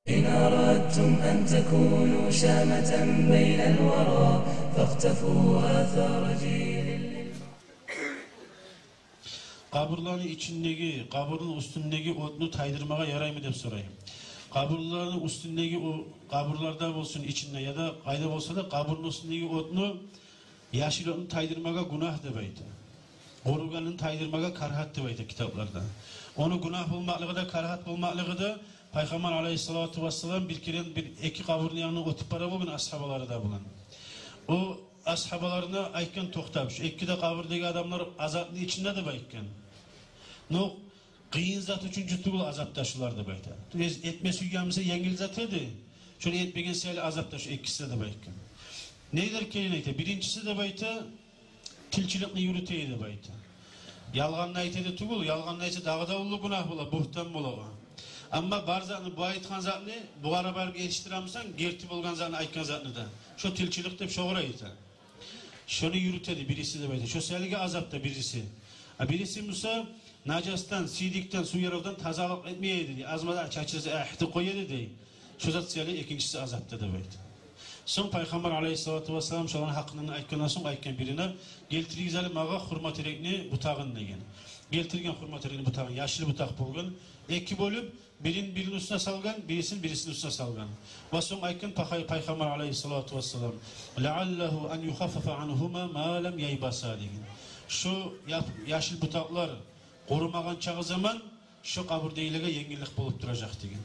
إن أردتم أن تكونوا شامة بين الورى فاقتفوا آثار جيل. Kabırların içindeki, kabırın üstündeki odunu taydırmaya yaray mı dep sorayım. Kabırların üstündeki o kabırlarda olsun içinde ya da kayda olsa da kabırın üstündeki odunu yaşıl odunu taydırmaya günah dep aytı. Koruganın taydırmaya karhat dep aytı kitaplarda. Onu günah bulmaklığı da karhat bulmaklığı da Peygamber aleyhissalatu vesselam bir kere iki kabırın yanına otip para bugün ashabaları da bulan. O ashabalarına aytken toxtamış. İki de kabırdaki adamlar azaplı içinde de baytken. No kıyın zat üçün cüttügül azaptaşılar da bayta. Etmesi yügamıza yengil zat edi. Şöyle etmegen seyli azaptaşı ikisi de baytken. Neyler kelin ayta? Birincisi de bayta tilçilikni yürüteyi de bayta. Yalganla aytedi tugul, yalganla aytedi dağda ulu günah bola, buhtan bola. Ama bar zatını bu aytkan zatını bu ara barıp yetiştiremsen gerti bolgan zatını aytkan zatını da. Şu tilçilik de şoğura ayta. Şunu yürütedi birisi de bayta. Şu selge azapta birisi. Birisi Musa Nacastan, sidikten, su yaravdan tazalık etmeyeydi. Azmadan çaçırızı ahdi koyedi dey. Şu zat siyali ikincisi azapta da baydı. Son Peygamber aleyhissalatu vesselam şoğun hakkının aytkandan son aytkan birine geltirigizali mağa hurmat erekni butağın degen. Geltirgen hurmat erekni butağın, yaşlı butaq bulgan. Eki bölüp birinin üstüne salgan, birisinin üstüne salgan. Ve son aytkan Peygamber aleyhissalatu vesselam leallahu an yukhaffafa anhuma ma lem yaybasa degen. Şu yaşlı butaqlar korumagan çağı zaman şu kabur deyilege yengillik bulup duracak degen.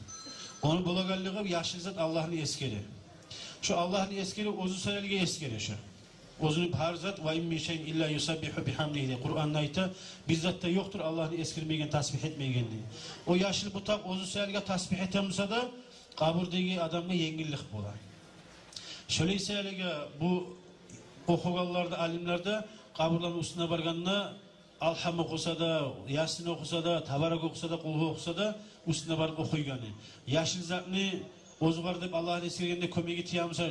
Onu bulaganlığı yaşlı zat Allah'ın eskeri. Şu Allah'ın eskeri ozu sayelge eskeri şu. Ozunu har zat ve immi şeyin illa yusabbihu bihamdihi. Kur'an'da ayta bizzat da yoktur Allah'ın eskirmegen tasbih etmegen diye. O yaşlı butaq ozu sayelge tasbih etemsa da kaburdaki adamga yengillik bolar. Şöyle sayelge bu okuganlarda, alimlerde kaburların üstüne barganına Alham okusa da, Yasin okusa da, Tabarak okusa da, Kulhu okusa da üstüne barıp okuyganı. Yaşlı zatını ozugar dep Allah'ın eskirgende kömegi tiyamsa,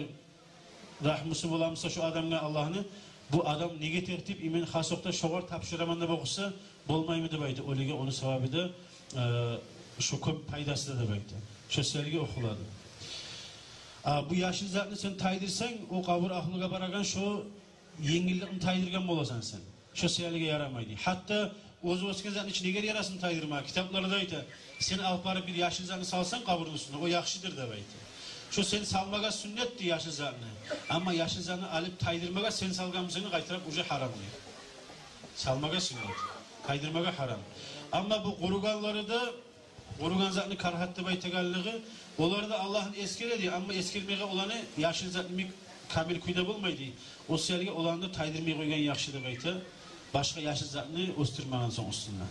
rahmusu bulamsa şu adamla Allah'ını bu adam nege tertip imen hasokta şoğar tapşıramanda okusa bolmay mı debaydı. Öylege onu sevabı da şu köp paydası da debaydı. Şu sergi okuladı. Bu yaşlı zatını sen taydırsan o kabur ahlıga baragan şu yengillikini taydırgan bolasan sen. Şu sergi yaramaydı. Hatta ozu zatın içine neger yarasını taydırma. Kitaplarda ayta. Sen alparı bir yaşlı zatını salsan kaburun üstüne o yakşıdır debaydı. Şu seni salmaga sünnetti yaşlı zatını. Ama yaşlı zatını alıp taydırmaga sen salgamısını kaytırıp ucu haram diyor. Salmaga sünnet. Kaydırmaga haram. Ama bu kuruganları da kurugan zatını karhattı baytegallığı onları da Allah'ın eskiredi ama eskirmeye olanı yaşlı zatını kamil kuyda bulmaydı. O sergi olanı da taydırmaya koygan yaşlı da bayta başka yaşlı zatını östürmeyen son üstünden.